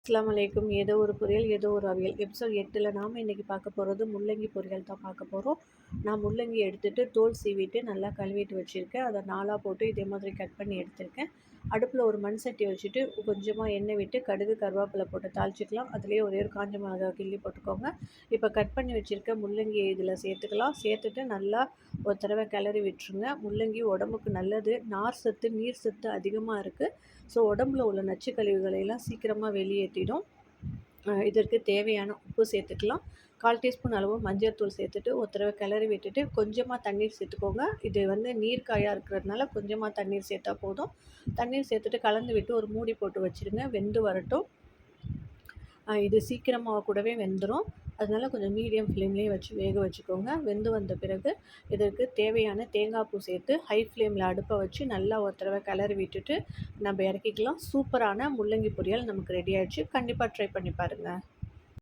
அஸ்ஸலாமு அலைக்கும். ஏதோ ஒரு பொரியல், ஏதோ ஒரு அவியல். எபிசோட் 8ல் நாம் இன்றைக்கி பார்க்க போகிறது முள்ளங்கி பொரியல் தான் பார்க்க போகிறோம். நான் முள்ளங்கி எடுத்துகிட்டு தோல் சீவிட்டு நல்லா கழுவிட்டு வச்சுருக்கேன். அதை 4ஆக போட்டு இதே மாதிரி கட் பண்ணி எடுத்திருக்கேன். அடுப்பில் ஒரு மண் சட்டி வச்சுட்டு கொஞ்சமாக எண்ணெய் விட்டு கடுகு கருவேப்பிலை போட்டு தாளிச்சிக்கலாம். அதுலேயே ஒரே ஒரு காஞ்ச மிளகாய் கிள்ளி போட்டுக்கோங்க. இப்போ கட் பண்ணி வச்சுருக்க முள்ளங்கி இதில் சேர்த்துக்கலாம். சேர்த்துட்டு நல்லா ஒரு தடவை கிளறி விட்டுருங்க. முள்ளங்கி உடம்புக்கு நல்லது. நார் சத்து, நீர் சத்து அதிகமாக இருக்குது. ஸோ உடம்புல உள்ள நச்சு கழிவுகளையெல்லாம் சீக்கிரமாக வெளியேற்றிடும். இதற்கு தேவையான உப்பு சேர்த்துக்கலாம். 1/4 டீஸ்பூன் அளவு மஞ்சள் தூள் சேர்த்துட்டு ஒரு தடவை கிளறி விட்டுட்டு கொஞ்சமாக தண்ணீர் சேர்த்துக்கோங்க. இது நீர் காயாக இருக்கிறதுனால கொஞ்சமாக தண்ணீர் சேர்த்தா போதும். தண்ணீர் சேர்த்துட்டு கலந்து விட்டு ஒரு மூடி போட்டு வச்சுருங்க. வெந்து வரட்டும். இது சீக்கிரமாக கூடவே வெந்துடும். அதனால் கொஞ்சம் மீடியம் ஃப்ளேம்லேயே வச்சு வேக வச்சுக்கோங்க. வெந்து வந்த பிறகு இதற்கு தேவையான தேங்காய் பூ சேர்த்து ஹை ஃப்ளேமில் அடுப்பை வச்சு நல்லா ஒரு தடவை கிளறி விட்டுட்டு நம்ம இறக்கிக்கலாம். சூப்பரான முள்ளங்கி பொரியல் நமக்கு ரெடி ஆகிடுச்சு. கண்டிப்பாக ட்ரை பண்ணி பாருங்கள்.